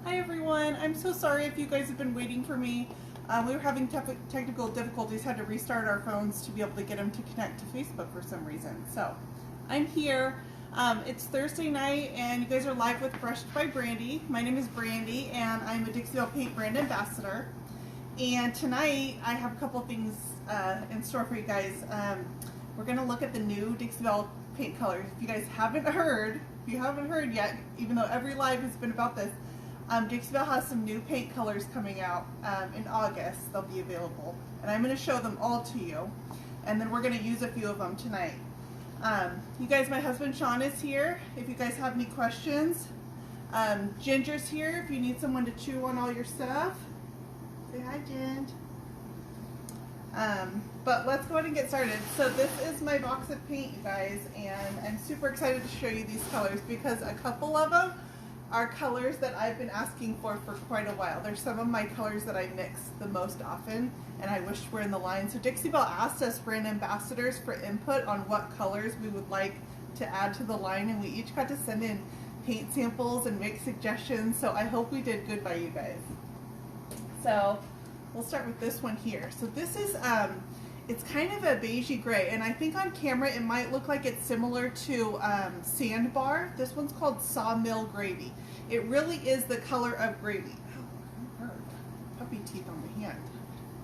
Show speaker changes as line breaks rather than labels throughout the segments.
Hi everyone, I'm so sorry if you guys have been waiting for me. We were having technical difficulties, had to restart our phones to be able to get them to connect to Facebook for some reason. So I'm here. It's Thursday night and you guys are live with Brushed by Brandy. My name is Brandy and I'm a Dixiebell Paint Brand Ambassador. And tonight I have a couple things in store for you guys. We're going to look at the new Dixiebell paint colors. If you guys haven't heard, yet, even though every live has been about this, Dixiebell has some new paint colors coming out in August. They'll be available. And I'm going to show them all to you. And then we're going to use a few of them tonight. You guys, my husband Sean is here. If you guys have any questions. Ginger's here if you need someone to chew on all your stuff. Say hi, Ginger. But let's go ahead and get started. So this is my box of paint, you guys, and I'm super excited to show you these colors because a couple of them are colors that I've been asking for quite a while. They're some of my colors that I mix the most often, and I wish were in the line. So Dixiebell asked us brand ambassadors for input on what colors we would like to add to the line, and we each got to send in paint samples and make suggestions, so I hope we did good by you guys. So we'll start with this one here. So this is, it's kind of a beigey gray, and I think on camera it might look like it's similar to Sandbar. This one's called Sawmill Gravy. It really is the color of gravy. Oh, puppy teeth on my hand.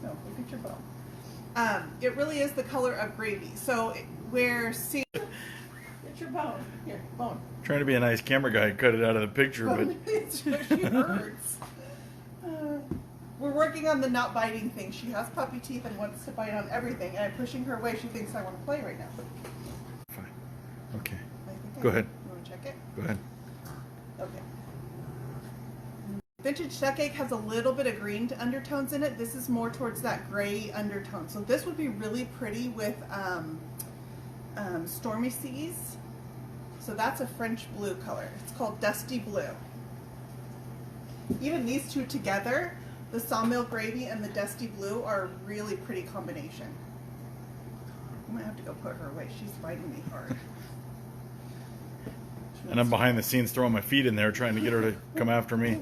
No, look at your bone. It really is the color of gravy. So where it's your bone. Here, bone.
Trying to be a nice camera guy, cut it out of the picture, but
She hurts. We're working on the not biting thing. She has puppy teeth and wants to bite on everything, and I'm pushing her away. She thinks I want to play right now.
Fine. Okay. Go ahead.
You want to check it?
Go ahead.
Okay. Vintage Duck Egg has a little bit of green undertones in it. This is more towards that gray undertone. So this would be really pretty with Stormy Seas. So that's a French blue color. It's called Dusty Blue. Even these two together, the Sawmill Gravy and the Dusty Blue, are a really pretty combination. I might have to go put her away. She's biting me hard.
And I'm behind the scenes throwing my feet in there trying to get her to come after me.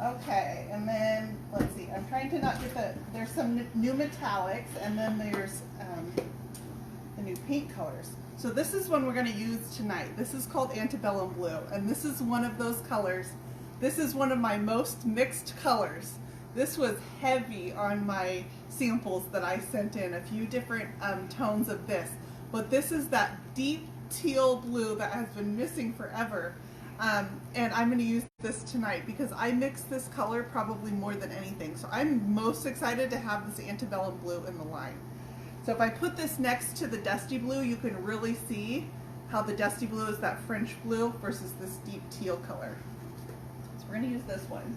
Okay, and then, let's see, I'm trying to not get there's some new metallics, and then there's the new paint colors. So this is one we're going to use tonight. This is called Antebellum Blue, and this is one of those colors. This is one of my most mixed colors. This was heavy on my samples that I sent in, a few different tones of this. But this is that deep teal blue that has been missing forever. And I'm going to use this tonight because I mix this color probably more than anything. So I'm most excited to have this Antebellum Blue in the line. So if I put this next to the Dusty Blue, you can really see how the Dusty Blue is that French blue versus this deep teal color. We're going to use this one.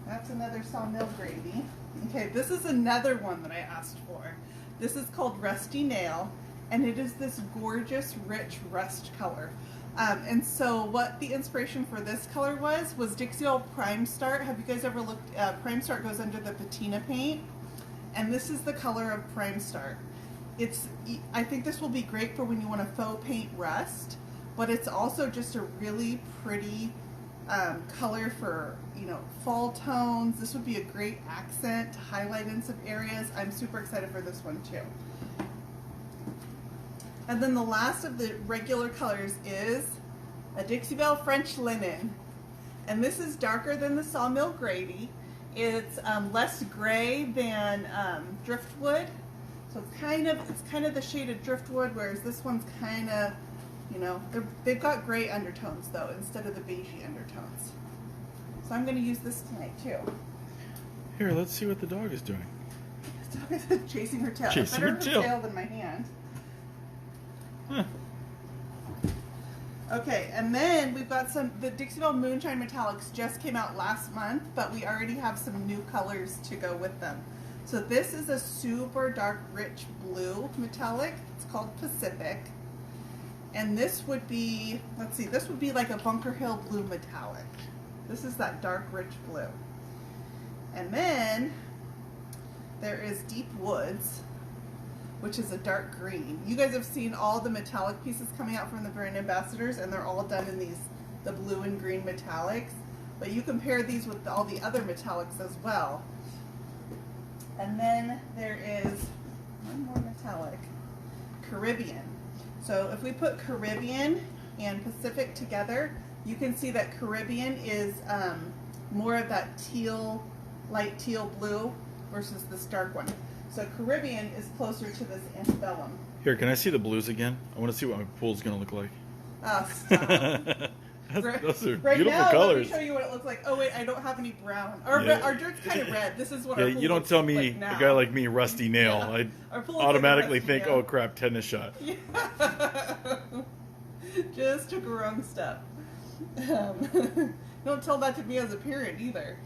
That's another Sawmill Gravy. Okay, this is another one that I asked for. This is called Rusty Nail, and it is this gorgeous, rich rust color. And so what the inspiration for this color was Dixiebell Prime Start. Have you guys ever looked, Prime Start goes under the patina paint, and this is the color of Prime Start. I think this will be great for when you want to faux paint rust. But it's also just a really pretty color for, fall tones. This would be a great accent to highlight in some areas. I'm super excited for this one too. And then the last of the regular colors is a Dixiebell French Linen. And this is darker than the Sawmill Gravy. It's less gray than Driftwood. So it's kind of the shade of Driftwood, whereas this one's kind of, they've got gray undertones though, instead of the beigey undertones. So I'm going to use this tonight too.
Here, let's see what the dog is doing.
The dog is chasing her tail.
Chasing her tail
than my hand.
Huh.
Okay, and then we've got the Dixiebell Moonshine Metallics just came out last month, but we already have some new colors to go with them. So this is a super dark, rich blue metallic. It's called Pacific. And this would be, let's see, this would be like a Bunker Hill blue metallic. This is that dark, rich blue. And then there is Deep Woods. which is a dark green. You guys have seen all the metallic pieces coming out from the brand ambassadors, and they're all done in the blue and green metallics. But you compare these with all the other metallics as well. And then there is one more metallic, Caribbean. So if we put Caribbean and Pacific together, you can see that Caribbean is more of that teal, light teal blue versus this dark one. So Caribbean is closer to this Antebellum.
Here, can I see the blues again? I want to see what my pool's going to look like.
Oh, stop.
Those are
right
beautiful
now,
colors.
let me show you what it looks like. Oh wait, I don't have any brown. Our dirt's kind of red. This is what our pool
you don't
looks
tell me,
like now.
a guy like me, rusty nail.
Yeah.
I'd automatically think,
nail.
oh crap, tetanus shot.
Yeah. Just took a wrong step. Don't tell that to me as a parent either.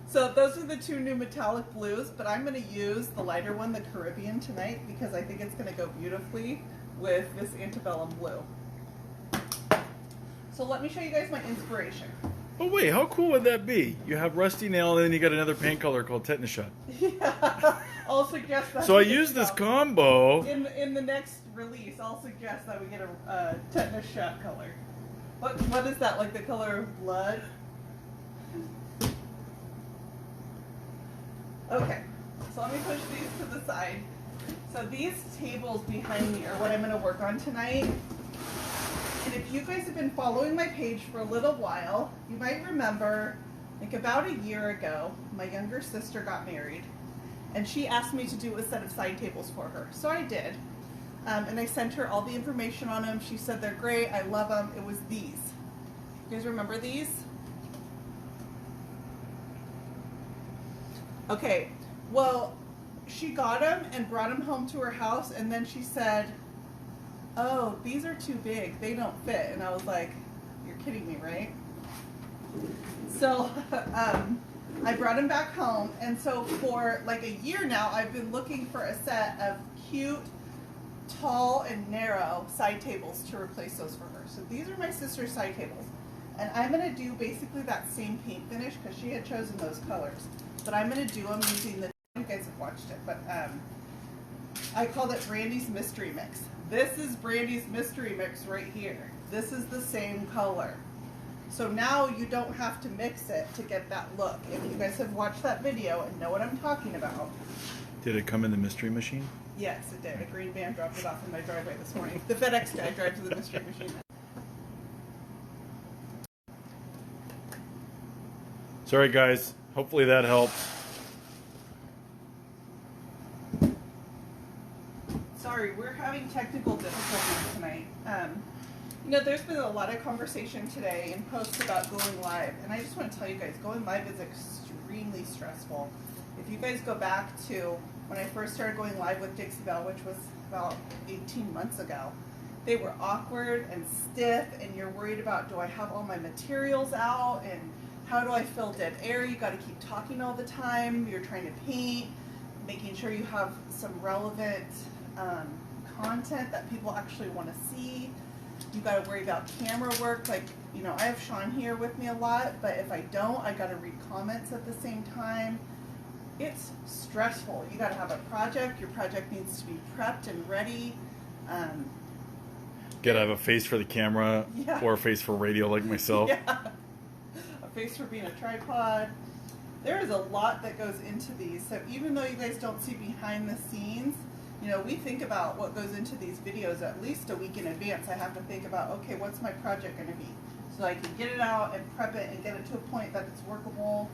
So those are the two new metallic blues, but I'm going to use the lighter one, the Caribbean, tonight because I think it's going to go beautifully with this Antebellum Blue. So let me show you guys my inspiration.
Oh wait, how cool would that be? You have rusty nail and then you got another paint color called tetanus shot.
Yeah, I'll suggest that.
So I use this combo.
In the next release, I'll suggest that we get a tetanus shot color. What is that, like the color of blood? Okay, so let me push these to the side. So these tables behind me are what I'm going to work on tonight. And if you guys have been following my page for a little while, you might remember, like about a year ago, my younger sister got married. And she asked me to do a set of side tables for her. So I did. And I sent her all the information on them. She said they're great, I love them. It was these. You guys remember these? Okay, well, she got them and brought them home to her house, and then she said, oh, these are too big, they don't fit. And I was like, you're kidding me, right? So I brought them back home, and so for like a year now, I've been looking for a set of cute, tall and narrow side tables to replace those for her. So these are my sister's side tables. And I'm going to do basically that same paint finish because she had chosen those colors. But I'm going to do them using the, you guys have watched it, but I called it Brandy's Mystery Mix. This is Brandy's Mystery Mix right here. This is the same color. So now you don't have to mix it to get that look. If you guys have watched that video and know what I'm talking about.
Did it come in the mystery machine?
Yes, it did. A green van dropped it off in my driveway this morning. The FedEx guy drives the mystery machine.
Sorry guys, hopefully that helps.
Sorry, we're having technical difficulties tonight. You know, there's been a lot of conversation today and posts about going live, and I just want to tell you guys, going live is extremely stressful. If you guys go back to when I first started going live with Dixiebell, which was about 18 months ago, they were awkward and stiff, and you're worried about, do I have all my materials out, and how do I fill dead air? You got to keep talking all the time. You're trying to paint, making sure you have some relevant content that people actually want to see. You got to worry about camera work. Like, you know, I have Sean here with me a lot, but if I don't, I got to read comments at the same time. It's stressful. You got to have a project. Your project needs to be prepped and ready.
Gotta have a face for the camera,
Yeah.
or a face for radio like myself.
Yeah. A face for being a tripod. There is a lot that goes into these. So even though you guys don't see behind the scenes, you know, we think about what goes into these videos at least a week in advance. I have to think about, okay, what's my project going to be? So I can get it out and prep it and get it to a point that it's workable.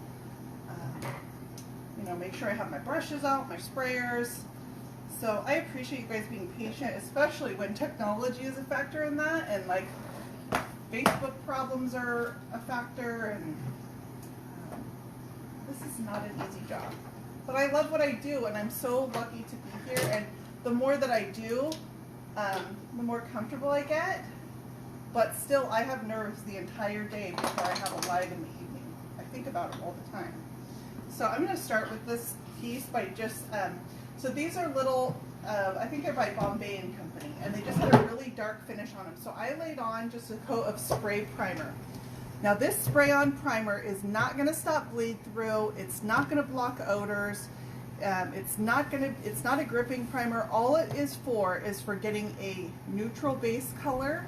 You know, make sure I have my brushes out, my sprayers. So I appreciate you guys being patient, especially when technology is a factor in that, and like Facebook problems are a factor, and this is not an easy job. But I love what I do, and I'm so lucky to be here, and the more that I do, the more comfortable I get. But still, I have nerves the entire day before I have a live in the evening. I think about it all the time. So I'm going to start with this piece by just, so these are little, I think they're by Bombay and Company, and they just had a really dark finish on them. So I laid on just a coat of spray primer. Now this spray on primer is not going to stop bleed through. It's not going to block odors. It's not a gripping primer. All it is for getting a neutral base color,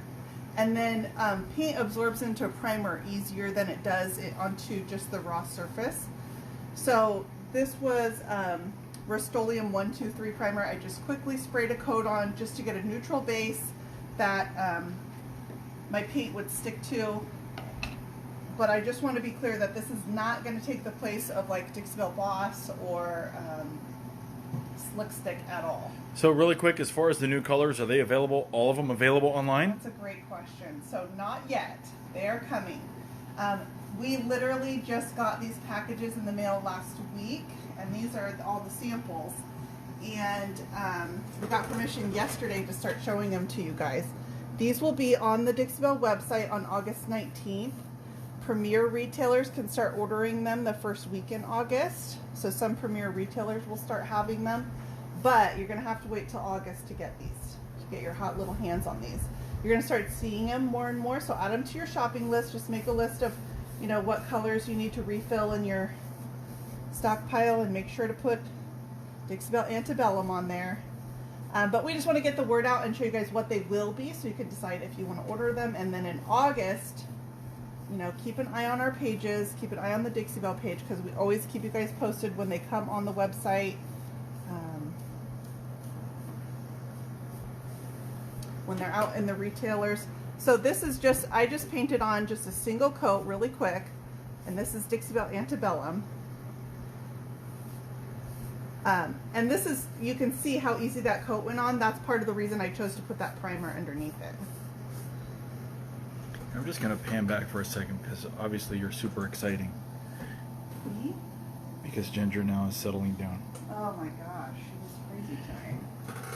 and then paint absorbs into primer easier than it does onto just the raw surface. So this was Rust-Oleum 123 primer. I just quickly sprayed a coat on just to get a neutral base that my paint would stick to. But I just want to be clear that this is not going to take the place of like Dixiebell Boss or Slick Stick at all.
So really quick, as far as the new colors, are they available, all of them available online?
That's a great question. So not yet. They are coming. We literally just got these packages in the mail last week, and these are all the samples. And we got permission yesterday to start showing them to you guys. These will be on the Dixiebell website on August 19th. Premier retailers can start ordering them the first week in August. So some premier retailers will start having them. But you're going to have to wait till August to get these, to get your hot little hands on these. You're going to start seeing them more and more. So add them to your shopping list. Just make a list of, you know, what colors you need to refill in your stockpile, and make sure to put Dixiebell Antebellum on there. But we just want to get the word out and show you guys what they will be, so you can decide if you want to order them. And then in August, you know, keep an eye on our pages, keep an eye on the Dixiebell page, because we always keep you guys posted when they come on the website. When they're out in the retailers. So this is just, I just painted on just a single coat really quick, and this is Dixiebell Antebellum. And this is, you can see how easy that coat went on. That's part of the reason I chose to put that primer underneath it.
I'm just going to pan back for a second, because obviously you're super exciting.
Me?
Because Ginger now is settling down.
Oh my gosh, she was crazy tonight.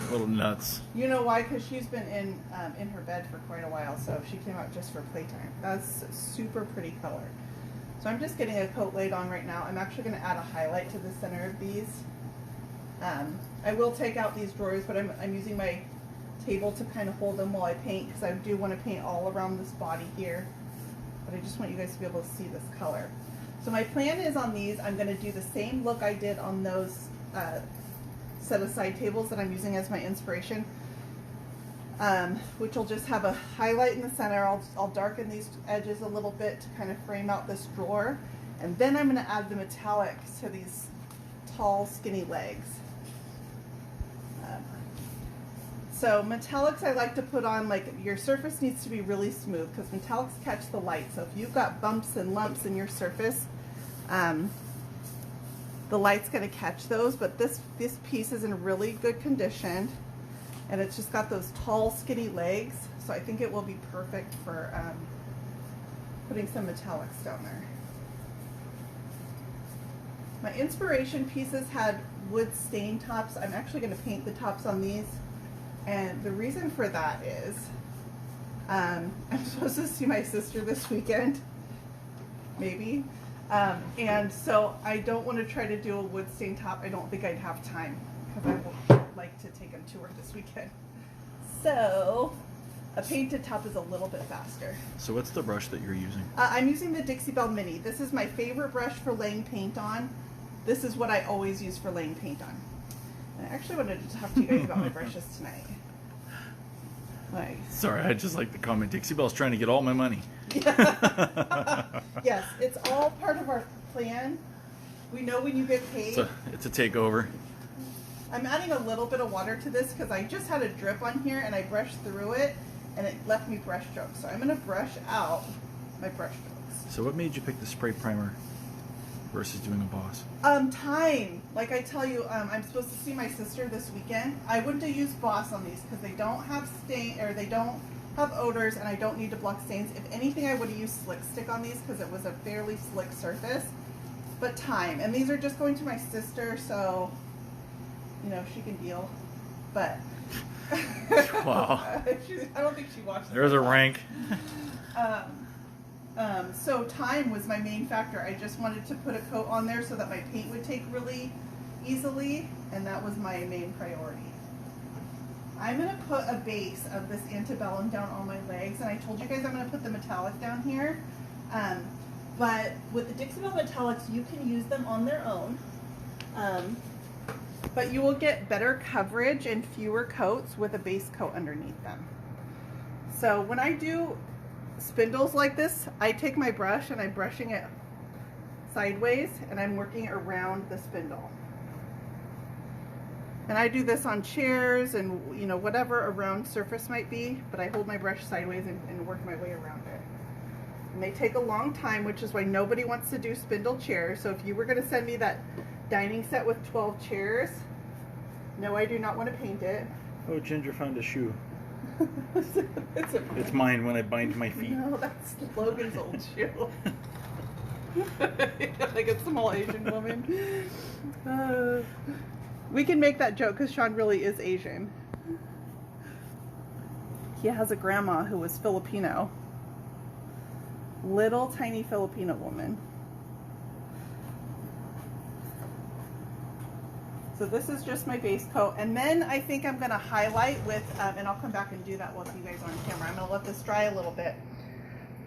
A little nuts.
You know why? Because she's been in her bed for quite a while, so she came out just for playtime. That's a super pretty color. So I'm just getting a coat laid on right now. I'm actually going to add a highlight to the center of these. I will take out these drawers, but I'm using my table to kind of hold them while I paint, because I do want to paint all around this body here. But I just want you guys to be able to see this color. So my plan is on these, I'm going to do the same look I did on those set of side tables that I'm using as my inspiration, which will just have a highlight in the center. I'll darken these edges a little bit to kind of frame out this drawer, and then I'm going to add the metallics to these tall skinny legs. So metallics I like to put on, like, your surface needs to be really smooth, because metallics catch the light. So if you've got bumps and lumps in your surface, the light's going to catch those. But this piece is in really good condition, and it's just got those tall skinny legs, so I think it will be perfect for putting some metallics down there. My inspiration pieces had wood stain tops. I'm actually going to paint the tops on these. And the reason for that is I'm supposed to see my sister this weekend, maybe. And so I don't want to try to do a wood stain top. I don't think I'd have time, because I would like to take them to her this weekend. So a painted top is a little bit faster.
So what's the brush that you're using?
I'm using the Dixiebell Mini. This is my favorite brush for laying paint on. This is what I always use for laying paint on. I actually wanted to talk to you guys about my brushes tonight. Like,
sorry, I just like the comment. Dixiebell's trying to get all my money.
yes, it's all part of our plan. We know when you get paid.
It's a takeover.
I'm adding a little bit of water to this because I just had a drip on here and I brushed through it and it left me brush strokes. So I'm going to brush out my brush strokes.
So what made you pick the spray primer versus doing a Boss?
Time. Like I tell you, I'm supposed to see my sister this weekend. I wouldn't have used Boss on these because they don't have stain, or they don't have odors, and I don't need to block stains. If anything, I would have used Slick Stick on these because it was a fairly slick surface. But time. And these are just going to my sister, so, you know, she can deal. But
wow.
I don't think she watched.
There's a rank.
So time was my main factor. I just wanted to put a coat on there so that my paint would take really easily, and that was my main priority. I'm going to put a base of this Antebellum down on my legs, and I told you guys I'm going to put the metallic down here. But with the Dixiebell metallics, you can use them on their own. but you will get better coverage and fewer coats with a base coat underneath them. So when I do spindles like this, I take my brush and I'm brushing it sideways and I'm working around the spindle. And I do this on chairs and, you know, whatever a round surface might be, but I hold my brush sideways and work my way around it. And they take a long time, which is why nobody wants to do spindle chairs. So if you were going to send me that dining set with 12 chairs, no, I do not want to paint it.
Oh, Ginger found a shoe.
it's
It's mine when I bind my feet.
No, that's Logan's old shoe. Like a small Asian woman. We can make that joke because Sean really is Asian. He has a grandma who was Filipino. Little tiny Filipino woman. So this is just my base coat. And then I think I'm going to highlight with, and I'll come back and do that with you guys on camera. I'm going to let this dry a little bit.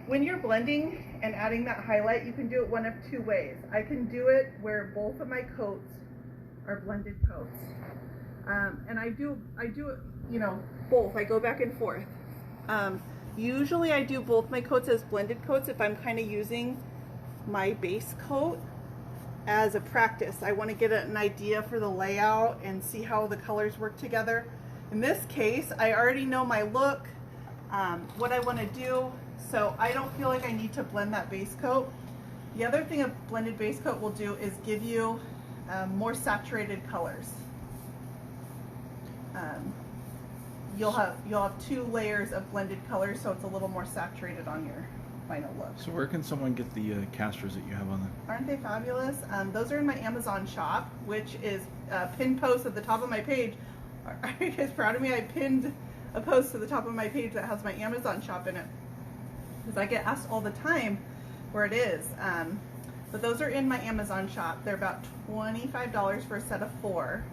When you're blending and adding that highlight, you can do it one of two ways. I can do it where both of my coats are blended coats. And I do it, you know, both. I go back and forth. Usually I do both my coats as blended coats if I'm kind of using my base coat as a practice. I want to get an idea for the layout and see how the colors work together. In this case, I already know my look, what I want to do, so I don't feel like I need to blend that base coat. The other thing a blended base coat will do is give you more saturated colors. You'll have 2 layers of blended colors, so it's a little more saturated on your final look.
So where can someone get the casters that you have on them?
Aren't they fabulous? Those are in my Amazon shop, which is pinned post at the top of my page. Are you guys proud of me? I pinned a post to the top of my page that has my Amazon shop in it, because I get asked all the time where it is. But those are in my Amazon shop. They're about $25 for a set of 4,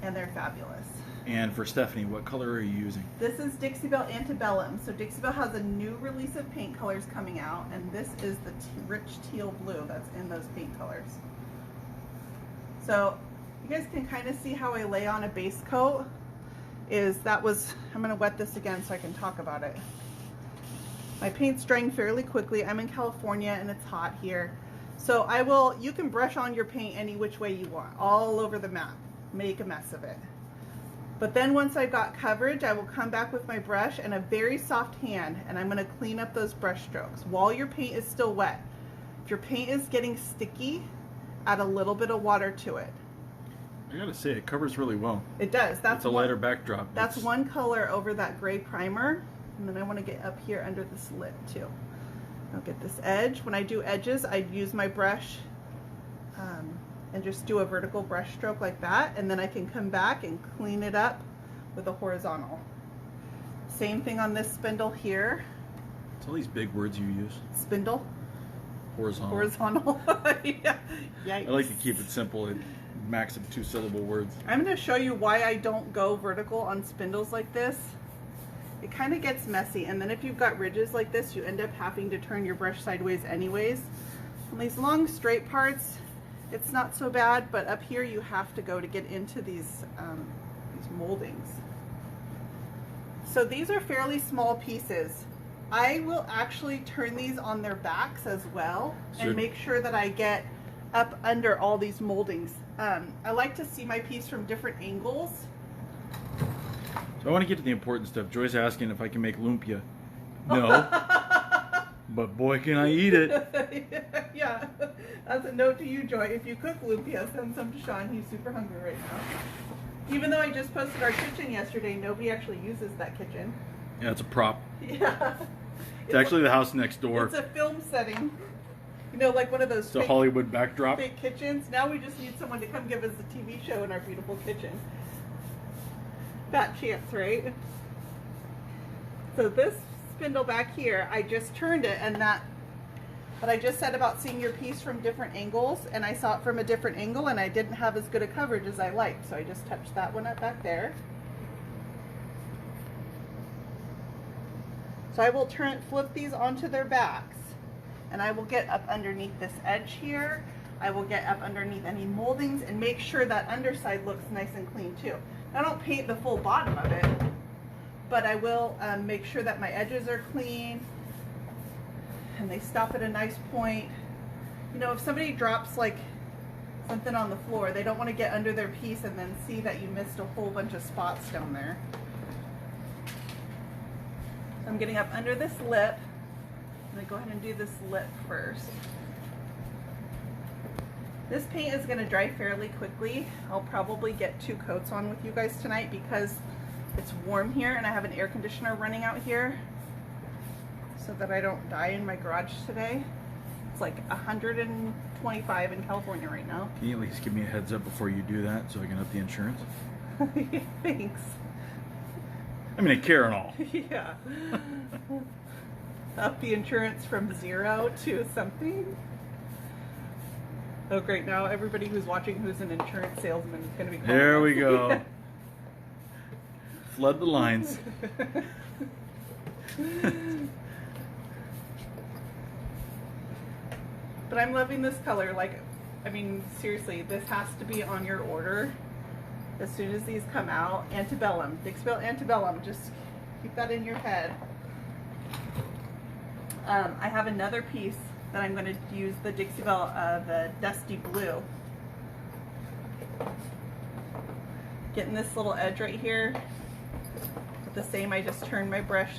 and they're fabulous.
And for Stephanie, what color are you using?
This is Dixiebell Antebellum. So Dixiebell has a new release of paint colors coming out, and this is the rich teal blue that's in those paint colors. So you guys can kind of see how I lay on a base coat. I'm going to wet this again so I can talk about it. My paint's drying fairly quickly. I'm in California and it's hot here. So you can brush on your paint any which way you want, all over the map. Make a mess of it. But then once I've got coverage, I will come back with my brush and a very soft hand, and I'm going to clean up those brush strokes while your paint is still wet. If your paint is getting sticky, add a little bit of water to it.
I gotta say, it covers really well.
It does.
It's a lighter backdrop.
That's one color over that gray primer. And then I want to get up here under this lip too. I'll get this edge. When I do edges, I use my brush and just do a vertical brush stroke like that, and then I can come back and clean it up with a horizontal. Same thing on this spindle here.
It's all these big words you use.
Spindle.
Horizontal.
Horizontal. Yeah. Yikes.
I like to keep it simple and max of 2-syllable words.
I'm going to show you why I don't go vertical on spindles like this. It kind of gets messy, and then if you've got ridges like this, you end up having to turn your brush sideways anyways. On these long straight parts, it's not so bad, but up here you have to go to get into these moldings. So these are fairly small pieces. I will actually turn these on their backs as well and make sure that I get up under all these moldings. I like to see my piece from different angles.
So I want to get to the important stuff. Joy's asking if I can make lumpia. No. But boy, can I eat it.
Yeah, that's a note to you, Joy. If you cook lumpia, send some to Sean. He's super hungry right now. Even though I just posted our kitchen yesterday, nobody actually uses that kitchen.
Yeah, it's a prop.
Yeah.
It's actually the house next door.
It's a film setting. You know, like one of those
It's a Hollywood backdrop.
fake kitchens. Now we just need someone to come give us a TV show in our beautiful kitchen. Fat chance, right? So this spindle back here, I just turned it, and what I just said about seeing your piece from different angles, and I saw it from a different angle, and I didn't have as good a coverage as I liked, so I just touched that one up back there. So I will flip these onto their backs, and I will get up underneath this edge here. I will get up underneath any moldings and make sure that underside looks nice and clean too. I don't paint the full bottom of it, but I will make sure that my edges are clean and they stop at a nice point. You know, if somebody drops like something on the floor, they don't want to get under their piece and then see that you missed a whole bunch of spots down there. So I'm getting up under this lip. I'm going to go ahead and do this lip first. This paint is going to dry fairly quickly. I'll probably get 2 coats on with you guys tonight because it's warm here and I have an air conditioner running out here so that I don't die in my garage today. It's like 125 in California right now.
Can you at least give me a heads up before you do that so I can up the insurance?
Thanks.
I mean, I care and all.
Yeah. Up the insurance from 0 to something. Oh great, now everybody who's watching who's an insurance salesman is going to be calling
There
us.
we go. Flood the lines.
But I'm loving this color. Like, I mean, seriously, this has to be on your order as soon as these come out. Antebellum, Dixiebell Antebellum, just keep that in your head. I have another piece that I'm going to use the Dixiebell, the Dusty Blue. Getting this little edge right here. With the same, I just turn my brush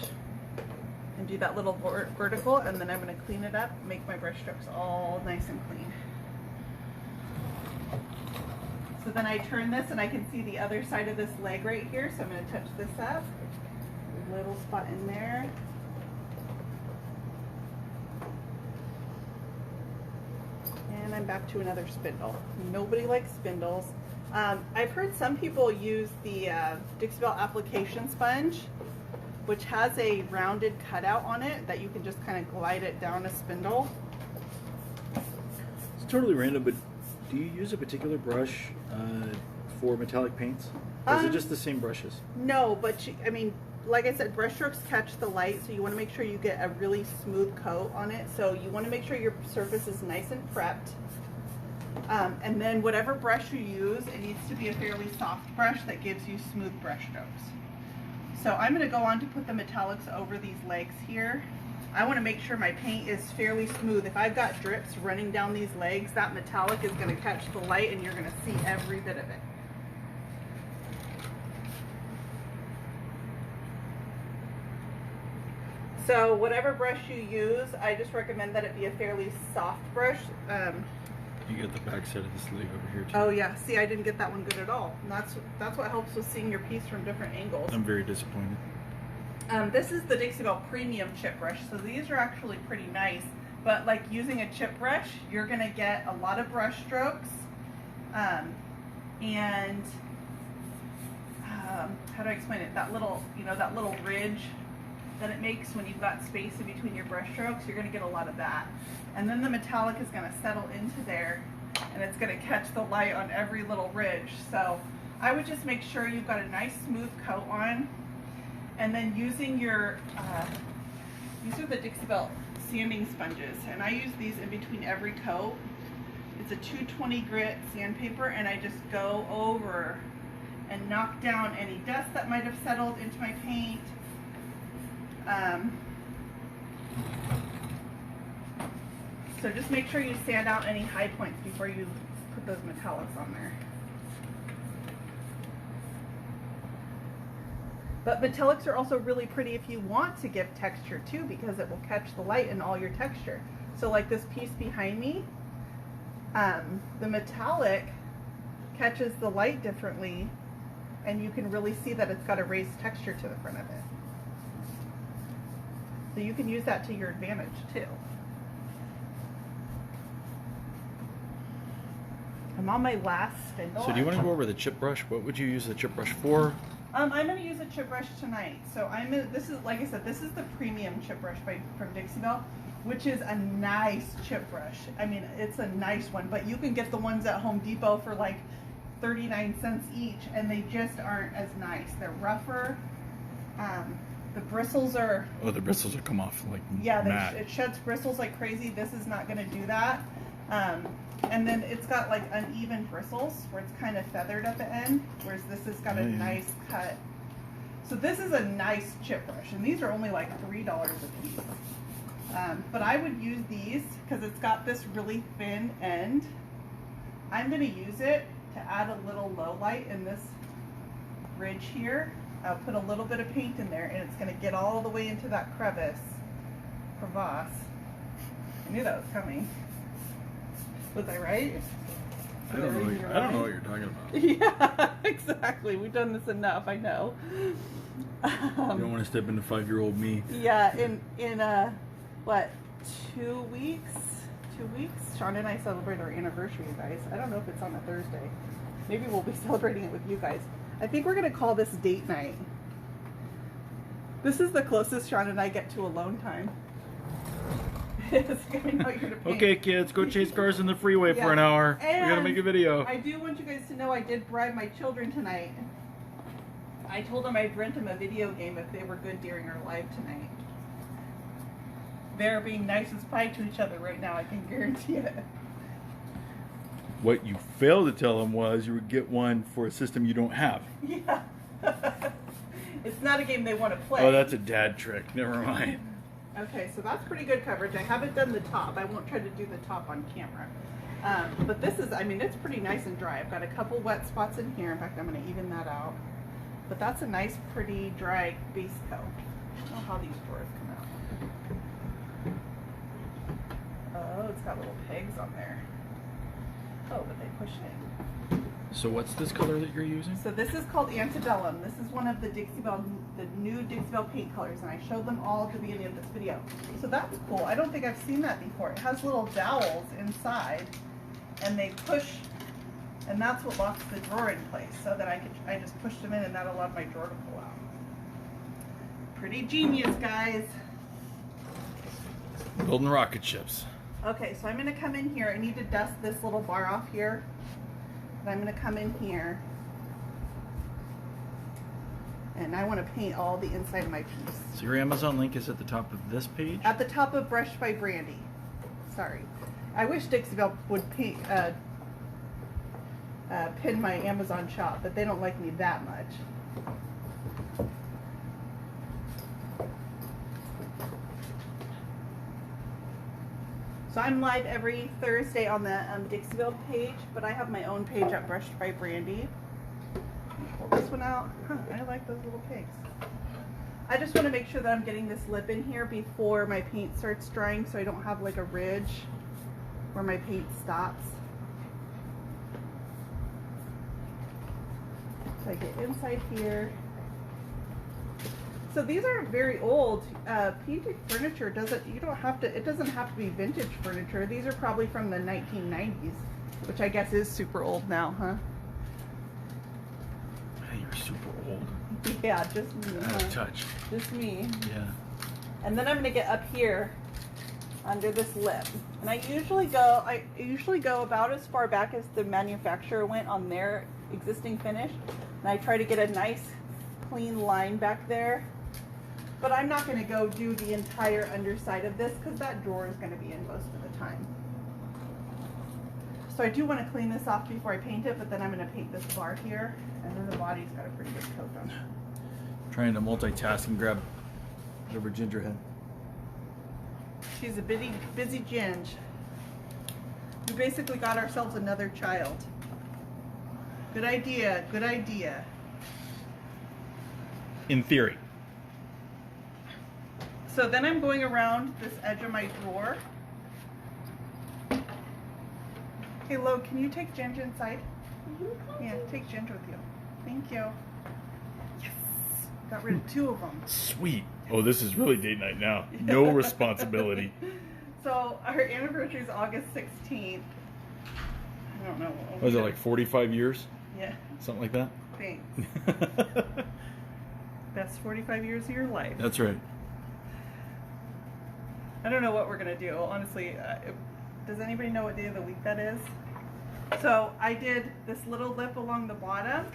and do that little vertical, and then I'm going to clean it up, make my brush strokes all nice and clean. So then I turn this and I can see the other side of this leg right here, so I'm going to touch this up. A little spot in there. And I'm back to another spindle. Nobody likes spindles. I've heard some people use the Dixiebell application sponge, which has a rounded cutout on it that you can just kind of glide it down a spindle.
It's totally random, but do you use a particular brush for metallic paints? Or is it just the same brushes?
No, but I mean, like I said, brush strokes catch the light, so you want to make sure you get a really smooth coat on it. So you want to make sure your surface is nice and prepped. And then whatever brush you use, it needs to be a fairly soft brush that gives you smooth brush strokes. So I'm going to go on to put the metallics over these legs here. I want to make sure my paint is fairly smooth. If I've got drips running down these legs, that metallic is going to catch the light and you're going to see every bit of it. So whatever brush you use, I just recommend that it be a fairly soft brush.
You get the back side of this leg over here too.
Oh yeah, see, I didn't get that one good at all. And that's what helps with seeing your piece from different angles.
I'm very disappointed.
This is the Dixiebell Premium Chip Brush, so these are actually pretty nice. But like using a chip brush, you're gonna get a lot of brush strokes, and how do I explain it? That little, that little ridge that it makes when you've got space in between your brush strokes, you're gonna get a lot of that. And then the metallic is gonna settle into there, and it's gonna catch the light on every little ridge. So I would just make sure you've got a nice smooth coat on. And then using your, these are the Dixiebell sanding sponges, and I use these in between every coat. It's a 220 grit sandpaper, and I just go over and knock down any dust that might have settled into my paint. So just make sure you sand out any high points before you put those metallics on there. But metallics are also really pretty if you want to give texture too, because it will catch the light in all your texture. So like this piece behind me, the metallic catches the light differently, and you can really see that it's got a raised texture to the front of it. So you can use that to your advantage too. I'm on my last spindle.
So do you want to go over the chip brush? What would you use the chip brush for?
I'm going to use a chip brush tonight. So this is, like I said, this is the premium chip brush from Dixiebell, which is a nice chip brush. I mean, it's a nice one, but you can get the ones at Home Depot for like 39 cents each, and they just aren't as nice. They're rougher. The bristles are... Oh,
the bristles will come off like
yeah,
mad.
it sheds bristles like crazy. This is not going to do that. And then it's got like uneven bristles where it's kind of feathered at the end, whereas this has got a nice cut. So this is a nice chip brush, and these are only like $3 a piece. But I would use these because it's got this really thin end. I'm going to use it to add a little low light in this ridge here. I'll put a little bit of paint in there, and it's going to get all the way into that crevasse. I knew that was coming. Was I right?
I don't know what you're talking about.
Yeah, exactly. We've done this enough, I know.
You don't want to step into 5-year-old me.
Yeah, in what, 2 weeks? 2 weeks? Sean and I celebrate our anniversary, you guys. I don't know if it's on a Thursday. Maybe we'll be celebrating it with you guys. I think we're going to call this date night. This is the closest Sean and I get to alone time.
Okay, kids, go chase cars in the freeway for an hour.
And
we gotta make a video.
I do want you guys to know I did bribe my children tonight. I told them I'd rent them a video game if they were good during our live tonight. They're being nice as pie to each other right now, I can guarantee it.
What you failed to tell them was you would get one for a system you don't have.
Yeah. It's not a game they want to play.
Oh, that's a dad trick. Never mind.
Okay, so that's pretty good coverage. I haven't done the top. I won't try to do the top on camera. But this is, I mean, it's pretty nice and dry. I've got a couple wet spots in here. In fact, I'm going to even that out. But that's a nice, pretty, dry base coat. I don't know how these drawers come out. Oh, it's got little pegs on there. Oh, but they push in.
So what's this color that you're using?
So this is called Antebellum. This is one of the Dixiebell, the new Dixiebell paint colors, and I showed them all at the beginning of this video. So that's cool. I don't think I've seen that before. It has little dowels inside, and they push, and that's what locks the drawer in place, so that I just pushed them in, and that allowed my drawer to pull out. Pretty genius, guys.
Golden rocket ships.
Okay, so I'm going to come in here. I need to dust this little bar off here. And I'm going to come in here, and I want to paint all the inside of my piece.
So your Amazon link is at the top of this page?
At the top of Brushed by Brandy. Sorry. I wish Dixiebell would paint, pin my Amazon shop, but they don't like me that much. So I'm live every Thursday on the Dixiebell page, but I have my own page at Brushed by Brandy. Pull this one out. Huh, I like those little pigs. I just want to make sure that I'm getting this lip in here before my paint starts drying, so I don't have like a ridge where my paint stops. So I get inside here. So these are very old. Painted furniture it doesn't have to be vintage furniture. These are probably from the 1990s, which I guess is super old now, huh?
Hey, you're super old.
Yeah, just me.
Out of touch.
Just me.
Yeah.
And then I'm gonna get up here under this lip. And I usually go about as far back as the manufacturer went on their existing finish. And I try to get a nice clean line back there. But I'm not going to go do the entire underside of this because that drawer is going to be in most of the time. So I do want to clean this off before I paint it, but then I'm going to paint this bar here, and then the body's got a pretty good coat on it.
Trying to multitask and grab over Gingerhead.
She's a busy ginge. We basically got ourselves another child. Good idea, good idea.
In theory.
So then I'm going around this edge of my drawer. Hey Lo, can you take Ginger inside? Yeah, take Ginger with you. Thank you. Yes! Got rid of 2 of them.
Sweet. Oh, this is really date night now. No responsibility.
So our anniversary is August 16th. I don't know.
Was it like 45 years?
Yeah.
Something like that?
Thanks. Best 45 years of your life.
That's right.
I don't know what we're going to do. Honestly, does anybody know what day of the week that is? So I did this little lip along the bottom,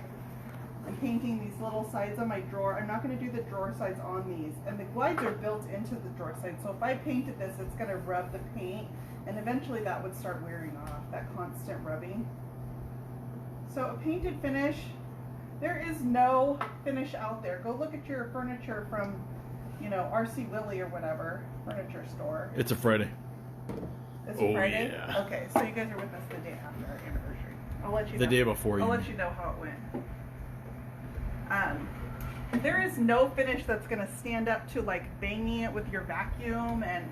I'm painting these little sides on my drawer. I'm not going to do the drawer sides on these. And the glides are built into the drawer sides. So if I painted this, it's going to rub the paint. And eventually that would start wearing off, that constant rubbing. So a painted finish, there is no finish out there. Go look at your furniture from, you know, RC Willey or whatever furniture store.
It's a Friday.
It's a Friday?
Yeah.
Okay, so you guys are with us the day after our anniversary. I'll let you know.
The day before.
I'll let you know how it went. There is no finish that's going to stand up to like banging it with your vacuum and,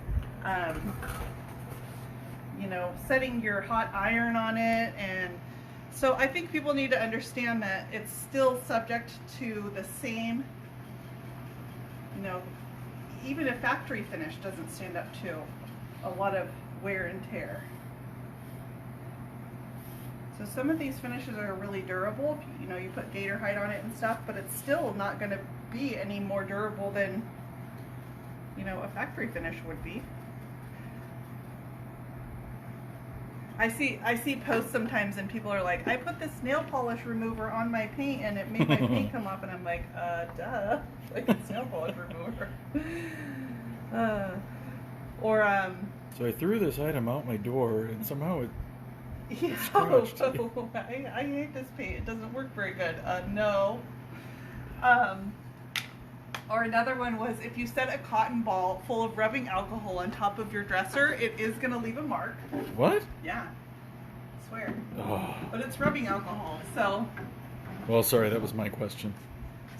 you know, setting your hot iron on it. And so I think people need to understand that it's still subject to the same, you know, even a factory finish doesn't stand up to a lot of wear and tear. So some of these finishes are really durable. You know, you put gator hide on it and stuff, but it's still not going to be any more durable than, you know, a factory finish would be. I see posts sometimes and people are like, I put this nail polish remover on my paint and it made my paint come off, and I'm like, duh, like it's nail polish remover.
So I threw this item out my door and somehow it
yeah, I hate this paint. It doesn't work very good. No. Or another one was, if you set a cotton ball full of rubbing alcohol on top of your dresser, it is going to leave a mark.
What?
Yeah. I swear.
Oh.
But it's rubbing alcohol, so.
Well, sorry, that was my question.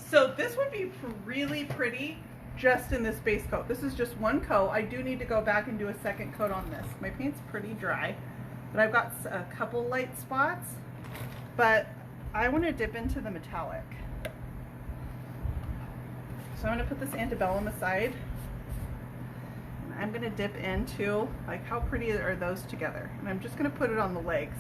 So this would be really pretty just in this base coat. This is just one coat. I do need to go back and do a second coat on this. My paint's pretty dry, but I've got a couple light spots, but I want to dip into the metallic. So I'm going to put this Antebellum aside, and I'm going to dip into, like, how pretty are those together? And I'm just going to put it on the legs,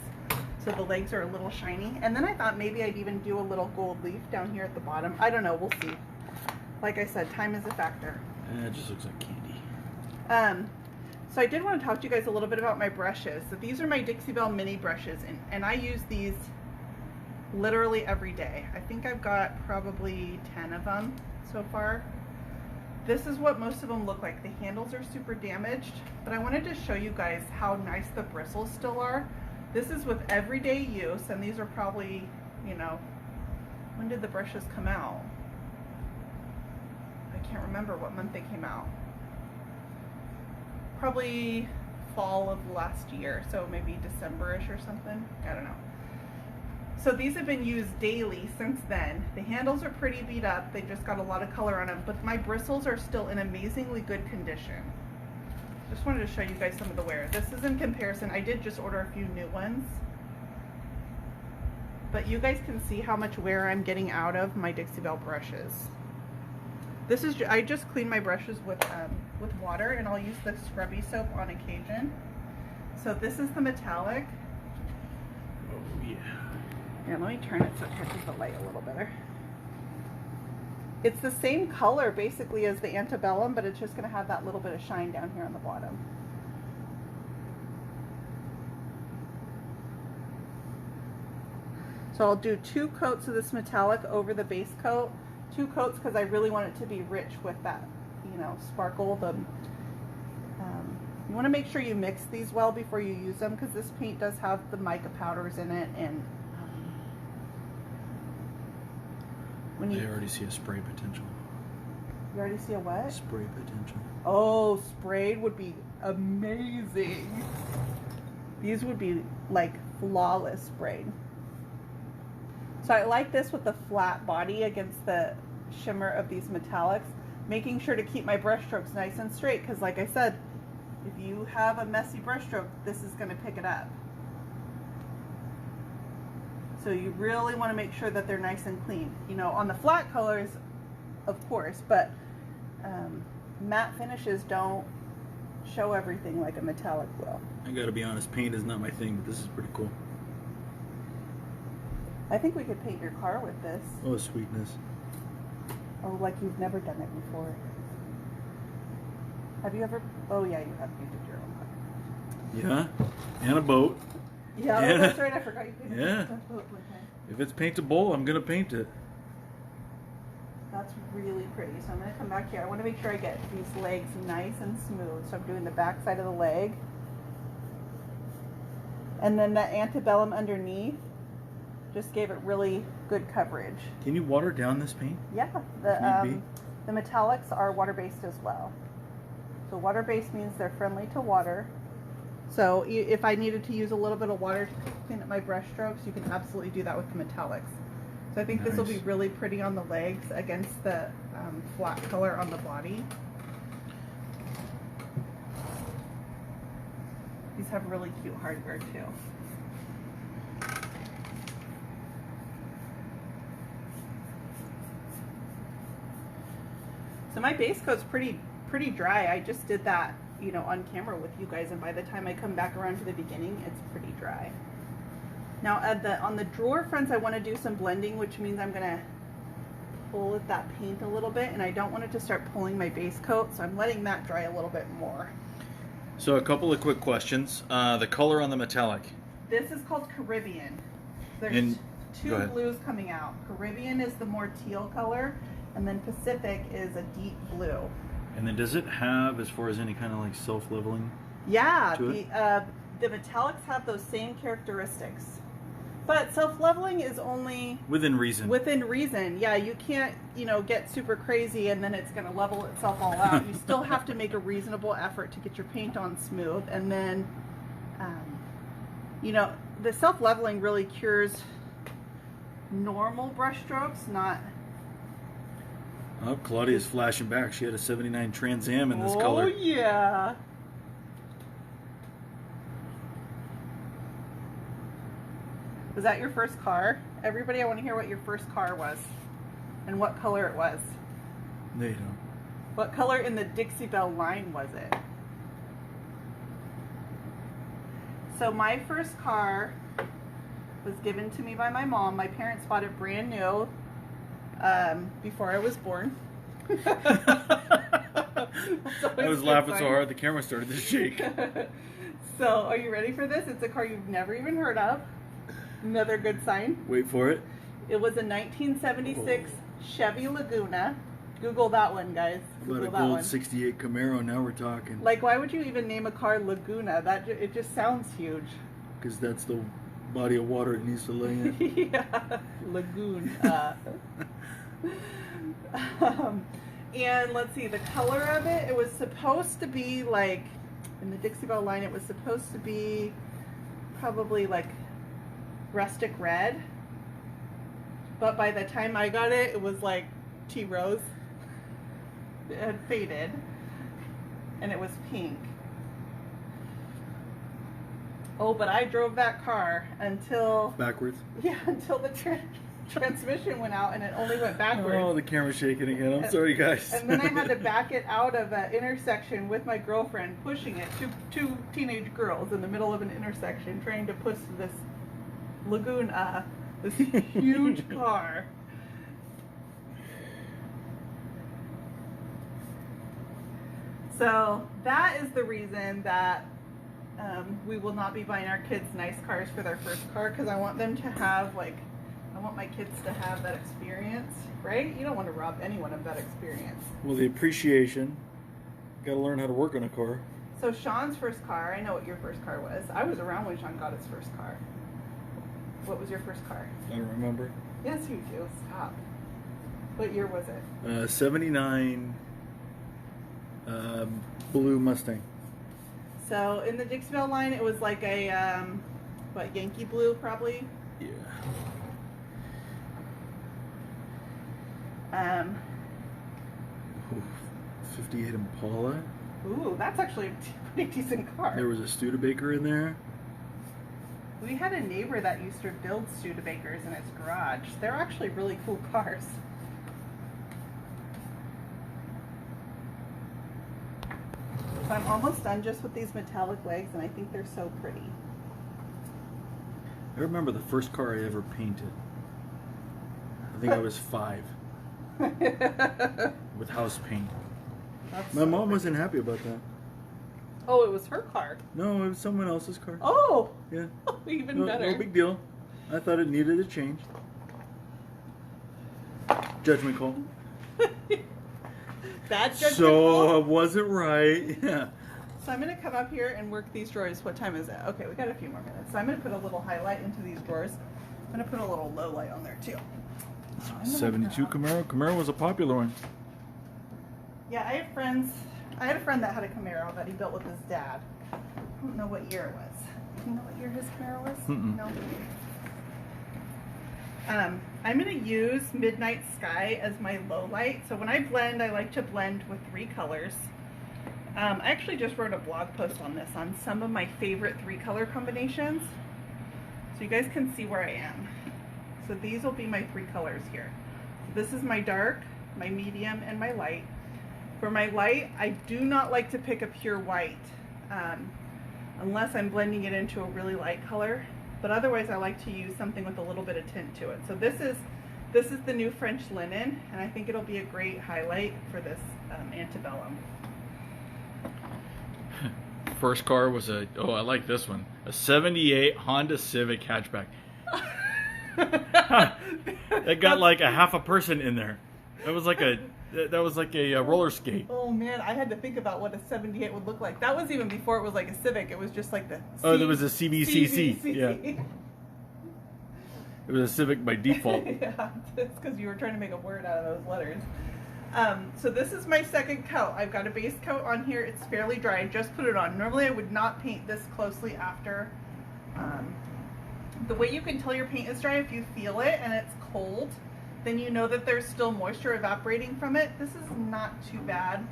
so the legs are a little shiny. And then I thought maybe I'd even do a little gold leaf down here at the bottom. I don't know, we'll see. Like I said, time is a factor.
It just looks like candy.
So I did want to talk to you guys a little bit about my brushes. So these are my Dixiebell mini brushes, and I use these literally every day. I think I've got probably 10 of them so far. This is what most of them look like. The handles are super damaged, but I wanted to show you guys how nice the bristles still are. This is with everyday use, and these are probably, you know, when did the brushes come out? I can't remember what month they came out. Probably fall of last year, so maybe December-ish or something. I don't know. So these have been used daily since then. The handles are pretty beat up. They just got a lot of color on them, but my bristles are still in amazingly good condition. Just wanted to show you guys some of the wear. This is in comparison. I did just order a few new ones, but you guys can see how much wear I'm getting out of my Dixiebell brushes. This is, I just clean my brushes with water, and I'll use the scrubby soap on occasion. So this is the metallic.
Oh yeah.
Here, let me turn it so it catches the light a little better. It's the same color basically as the Antebellum, but it's just going to have that little bit of shine down here on the bottom. So I'll do 2 coats of this metallic over the base coat. 2 coats because I really want it to be rich with that, you know, sparkle. You want to make sure you mix these well before you use them, because this paint does have the mica powders in it, and when you
I already see a spray potential.
You already see a what?
Spray potential.
Oh, sprayed would be amazing. These would be like flawless sprayed. So I like this with the flat body against the shimmer of these metallics, making sure to keep my brush strokes nice and straight, because like I said, if you have a messy brush stroke, this is going to pick it up. So you really want to make sure that they're nice and clean. You know, on the flat colors, of course, but matte finishes don't show everything like a metallic will.
I gotta be honest, paint is not my thing, but this is pretty cool.
I think we could paint your car with this.
Oh, sweetness.
Oh, like you've never done it before. Have you ever? Oh yeah, you have painted your own car.
Yeah, and a boat.
Yeah,
Yeah.
oh, that's right. I forgot you painted
Yeah.
a boat one time.
If it's paintable, I'm gonna paint it.
That's really pretty. So I'm going to come back here. I want to make sure I get these legs nice and smooth. So I'm doing the back side of the leg. And then the antebellum underneath just gave it really good coverage.
Can you water down this paint?
Yeah. The metallics are water-based as well. So water-based means they're friendly to water. So if I needed to use a little bit of water to clean up my brush strokes, you can absolutely do that with the metallics. So I think this will be really pretty on the legs against the flat color on the body. These have really cute hardware too. So my base coat's pretty dry. I just did that, you know, on camera with you guys, and by the time I come back around to the beginning, it's pretty dry. Now on the drawer fronts, I want to do some blending, which means I'm going to pull at that paint a little bit, and I don't want it to start pulling my base coat, so I'm letting that dry a little bit more.
So a couple of quick questions. The color on the metallic.
This is called Caribbean. There's two blues coming out. Caribbean is the more teal color, and then Pacific is a deep blue.
And then does it have, as far as any kind of like self-leveling?
Yeah, the metallics have those same characteristics. But self-leveling is only
within reason.
Within reason, yeah. You can't, you know, get super crazy and then it's going to level itself all out. You still have to make a reasonable effort to get your paint on smooth. And then, you know, the self-leveling really cures normal brush strokes, not...
Oh, Claudia's flashing back. She had a 79 Trans Am in this color.
Oh, yeah. Was that your first car? Everybody, I want to hear what your first car was and what color it was.
They don't.
What color in the Dixiebell line was it? So my first car was given to me by my mom. My parents bought it brand new before I was born.
I was laughing so hard the camera started to shake.
So are you ready for this? It's a car you've never even heard of. Another good sign.
Wait for it.
It was a 1976 Chevy Laguna. Google that one, guys. Google
about a gold 68 Camaro, now we're talking.
Like, why would you even name a car Laguna? It just sounds huge.
Because that's the body of water it needs to lay in.
Yeah, lagoon. And let's see, the color of it, it was supposed to be like, in the Dixiebell line, it was supposed to be probably like rustic red. But by the time I got it, it was like tea rose. It had faded. And it was pink. Oh, but I drove that car until...
Backwards?
Yeah, until the transmission went out and it only went backwards.
Oh, the camera's shaking again. I'm sorry, guys.
And then I had to back it out of an intersection with my girlfriend, pushing it. Two teenage girls in the middle of an intersection trying to push this Laguna, this huge car. So that is the reason that we will not be buying our kids nice cars for their first car, because I want them to have, like, I want my kids to have that experience, right? You don't want to rob anyone of that experience.
Well, the appreciation. Got to learn how to work on a car.
So Sean's first car, I know what your first car was. I was around when Sean got his first car. What was your first car?
I don't remember.
Yes, you do. Stop. What year was it?
79 blue Mustang.
So in the Dixiebell line, it was like a, what, Yankee blue probably?
Yeah. 58 Impala.
Ooh, that's actually a pretty decent car.
There was a Studebaker in there.
We had a neighbor that used to build Studebakers in his garage. They're actually really cool cars. So I'm almost done just with these metallic legs, and I think they're so pretty.
I remember the first car I ever painted. I think I was 5. With house paint. My mom wasn't happy about that.
Oh, it was her car.
No, it was someone else's car.
Oh!
Yeah.
Even better.
No big deal. I thought it needed a change. Judgment call.
Bad judgment
So I
call.
wasn't right. Yeah.
So I'm going to come up here and work these drawers. What time is it? Okay, we got a few more minutes. So I'm going to put a little highlight into these drawers. I'm going to put a little low light on there too. So I'm gonna
72
grab-
Camaro. Camaro was a popular one.
Yeah, I have friends. I had a friend that had a Camaro that he built with his dad. I don't know what year it was. Do you know what year his Camaro was?
Mm-mm.
No. I'm going to use Midnight Sky as my low light. So when I blend, I like to blend with 3 colors. I actually just wrote a blog post on this, on some of my favorite 3 color combinations. So you guys can see where I am. So these will be my 3 colors here. This is my dark, my medium, and my light. For my light, I do not like to pick a pure white unless I'm blending it into a really light color. But otherwise, I like to use something with a little bit of tint to it. So this is the new French linen, and I think it'll be a great highlight for this Antebellum.
First car was I like this one. A 78 Honda Civic hatchback. That got like a half a person in there. That was like a roller skate.
Oh man, I had to think about what a 78 would look like. That was even before it was like a Civic. It was just like the
There was a CVCC. Yeah. It was a Civic by default.
Yeah, it's because you were trying to make a word out of those letters. So this is my second coat. I've got a base coat on here. It's fairly dry. I just put it on. Normally I would not paint this closely after. The way you can tell your paint is dry, if you feel it and it's cold, then you know that there's still moisture evaporating from it. This is not too bad.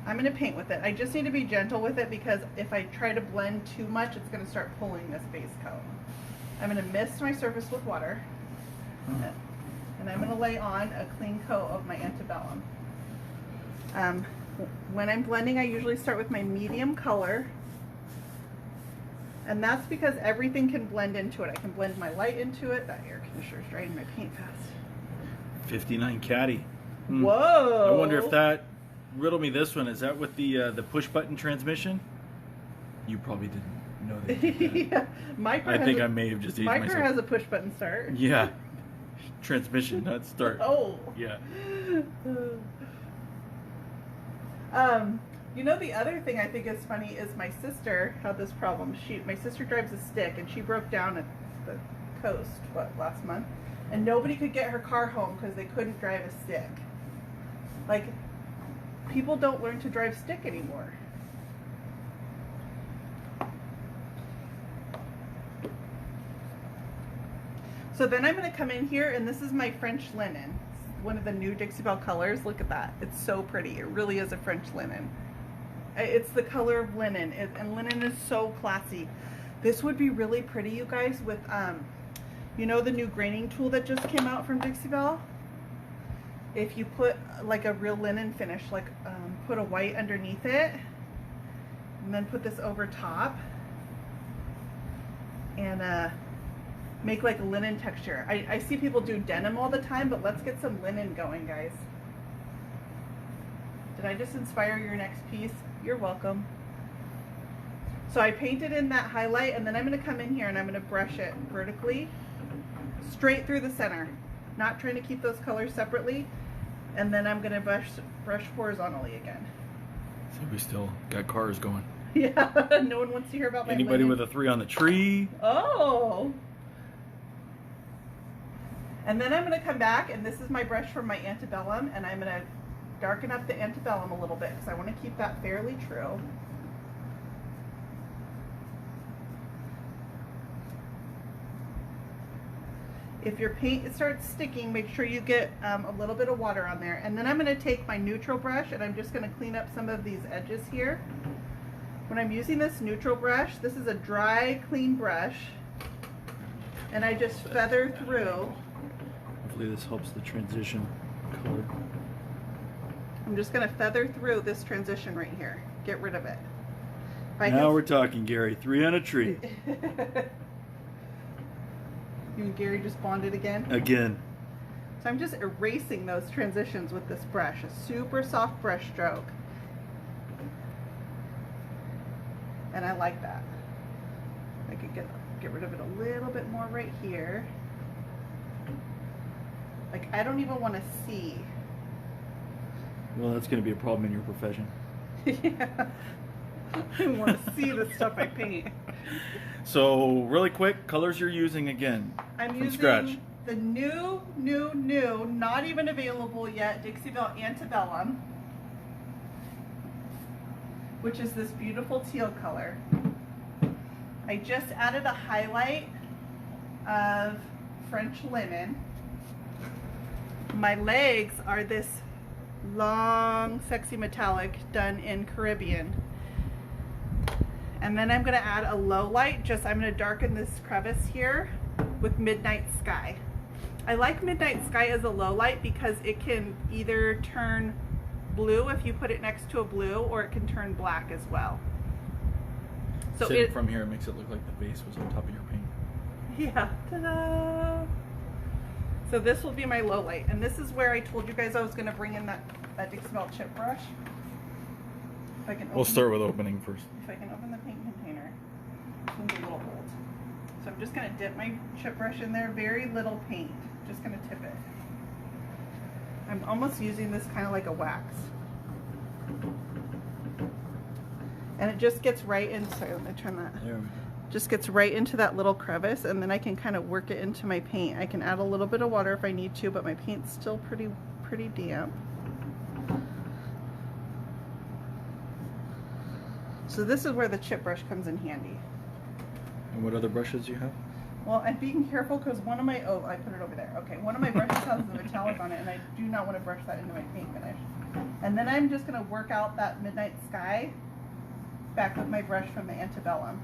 I'm going to paint with it. I just need to be gentle with it because if I try to blend too much, it's going to start pulling this base coat. I'm going to mist my surface with water. And I'm going to lay on a clean coat of my Antebellum. When I'm blending, I usually start with my medium color. And that's because everything can blend into it. I can blend my light into it. That air conditioner is draining my paint fast.
59 Caddy.
Whoa!
I wonder if that, riddle me this one, is that with the push button transmission? You probably didn't know that.
Yeah. My car
I think I may have just aged
my
myself.
car has a push button start.
Yeah. Transmission, not start.
Oh.
Yeah.
You know, the other thing I think is funny is my sister had this problem. My sister drives a stick, and she broke down at the coast last month, and nobody could get her car home because they couldn't drive a stick. Like, people don't learn to drive stick anymore. So then I'm going to come in here, and this is my French linen. It's one of the new Dixiebell colors. Look at that. It's so pretty. It really is a French linen. It's the color of linen, and linen is so classy. This would be really pretty, you guys, with, you know, the new graining tool that just came out from Dixiebell? If you put like a real linen finish, like put a white underneath it, and then put this over top, and make like a linen texture. I see people do denim all the time, but let's get some linen going, guys. Did I just inspire your next piece? You're welcome. So I painted in that highlight, and then I'm going to come in here and I'm going to brush it vertically, straight through the center. Not trying to keep those colors separately. And then I'm going to brush horizontally again.
So we still got cars going.
Yeah, no one wants to hear about my
Anybody
linen.
with a 3 on the tree?
Oh! And then I'm going to come back, and this is my brush from my Antebellum, and I'm going to darken up the Antebellum a little bit because I want to keep that fairly true. If your paint starts sticking, make sure you get a little bit of water on there. And then I'm going to take my neutral brush, and I'm just going to clean up some of these edges here. When I'm using this neutral brush, this is a dry, clean brush, and I just feather through.
Hopefully this helps the transition color.
I'm just going to feather through this transition right here. Get rid of it.
Now we're talking, Gary. 3 on a tree.
You and Gary just bonded again?
Again.
So I'm just erasing those transitions with this brush. A super soft brush stroke. And I like that. I could get rid of it a little bit more right here. Like, I don't even want to see
Well, that's going to be a problem in your profession.
Yeah. I want to see the stuff I paint.
So, really quick, colors you're using again
I'm
from
using
scratch.
the new, not even available yet, Dixiebell Antebellum, which is this beautiful teal color. I just added a highlight of French linen. My legs are this long, sexy metallic done in Caribbean. And then I'm gonna add a low light, I'm gonna darken this crevice here with Midnight Sky. I like Midnight Sky as a low light because it can either turn blue if you put it next to a blue, or it can turn black as well. So
Sitting from here, it makes it look like the vase was on top of your paint.
Yeah, ta-da! So this will be my low light, and this is where I told you guys I was gonna bring in that Dixiebell chip brush. If I can
We'll start with opening first.
If I can open the paint container, it's gonna be a little old. So I'm just gonna dip my chip brush in there, very little paint. Just gonna tip it. I'm almost using this kind of like a wax. And it just gets right in, sorry, let me turn that.
There we go.
Just gets right into that little crevice, and then I can kind of work it into my paint. I can add a little bit of water if I need to, but my paint's still pretty damp. So this is where the chip brush comes in handy.
And what other brushes do you have?
Well, I'm being careful because one of my, oh, I put it over there. Okay, one of my brushes has the metallic on it, and I do not want to brush that into my paint finish. And then I'm just going to work out that Midnight Sky back with my brush from the Antebellum.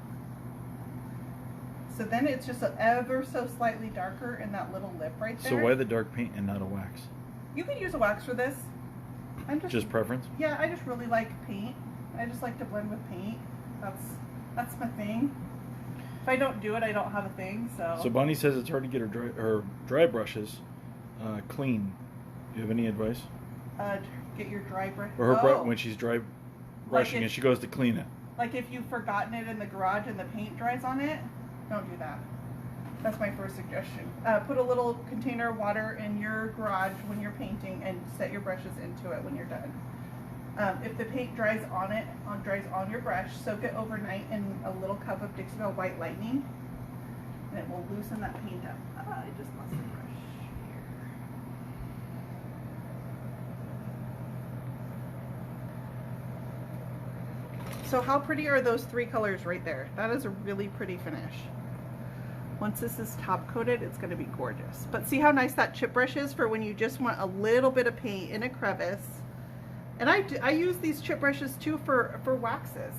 So then it's just ever so slightly darker in that little lip right there.
So why the dark paint and not a wax?
You could use a wax for this. I'm
Just preference?
Yeah, I just really like paint. I just like to blend with paint. That's my thing. If I don't do it, I don't have a thing. So
Bonnie says it's hard to get her dry brushes clean. Do you have any advice?
Get your dry brush.
Or her when she's dry brushing and she goes to clean it.
Like if you've forgotten it in the garage and the paint dries on it, don't do that. That's my first suggestion. Put a little container of water in your garage when you're painting and set your brushes into it when you're done. If the paint dries on your brush, soak it overnight in a little cup of Dixiebell White Lightning, and it will loosen that paint up. I just lost the brush here. So how pretty are those three colors right there? That is a really pretty finish. Once this is top coated, it's going to be gorgeous. But see how nice that chip brush is for when you just want a little bit of paint in a crevice. And I use these chip brushes too for waxes.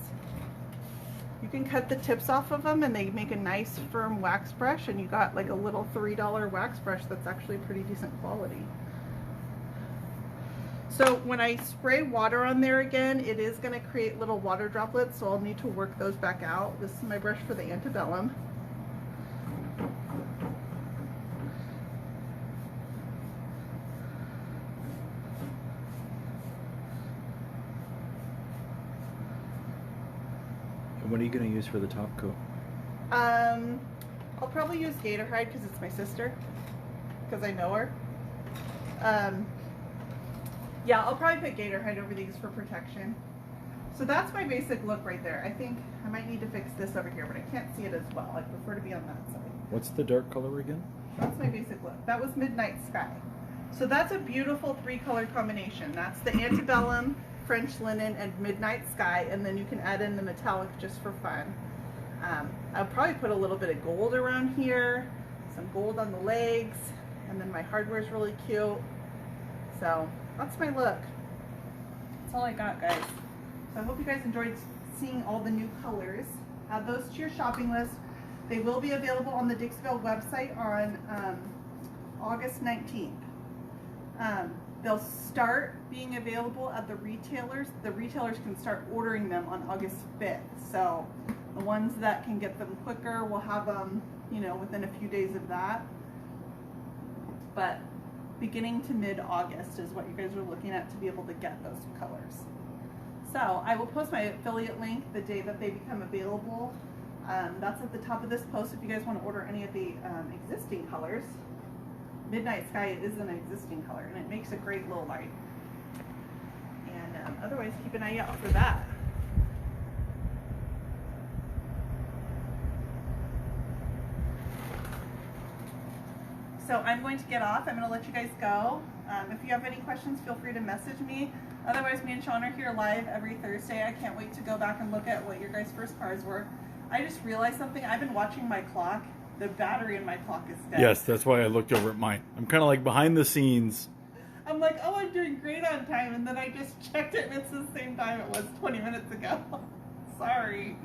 You can cut the tips off of them and they make a nice firm wax brush, and you got like a little $3 wax brush that's actually pretty decent quality. So when I spray water on there again, it is going to create little water droplets, so I'll need to work those back out. This is my brush for the Antebellum.
What are you going to use for the top coat?
I'll probably use Gator Hide because it's my sister, because I know her. Yeah, I'll probably put Gator Hide over these for protection. So that's my basic look right there. I think I might need to fix this over here, but I can't see it as well. I prefer to be on that side.
What's the dark color again?
That's my basic look. That was Midnight Sky. So that's a beautiful three-color combination. That's the Antebellum, French Linen, and Midnight Sky, and then you can add in the metallic just for fun. I'll probably put a little bit of gold around here, some gold on the legs, and then my hardware is really cute. So that's my look. That's all I got, guys. So I hope you guys enjoyed seeing all the new colors. Add those to your shopping list. They will be available on the Dixiebell website on August 19th. They'll start being available at the retailers. The retailers can start ordering them on August 5th. So the ones that can get them quicker will have them, you know, within a few days of that. But beginning to mid-August is what you guys are looking at to be able to get those colors. So I will post my affiliate link the day that they become available. That's at the top of this post if you guys want to order any of the existing colors. Midnight Sky is an existing color, and it makes a great low light. can. Otherwise, keep an eye out for that. So I'm going to get off. I'm going to let you guys go. If you have any questions, feel free to message me. Otherwise, me and Sean are here live every Thursday. I can't wait to go back and look at what your guys' first cars were. I just realized something. I've been watching my clock. The battery in my clock is dead.
Yes, that's why I looked over at mine. I'm kind of like behind the scenes.
I'm like, oh, I'm doing great on time. And then I just checked it and it's the same time it was 20 minutes ago. Sorry.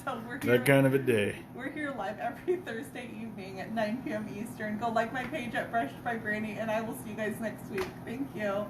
So we're here.
That kind of a day.
We're here live every Thursday evening at 9 p.m. Eastern. Go like my page at Brushed by Brandy, and I will see you guys next week. Thank you.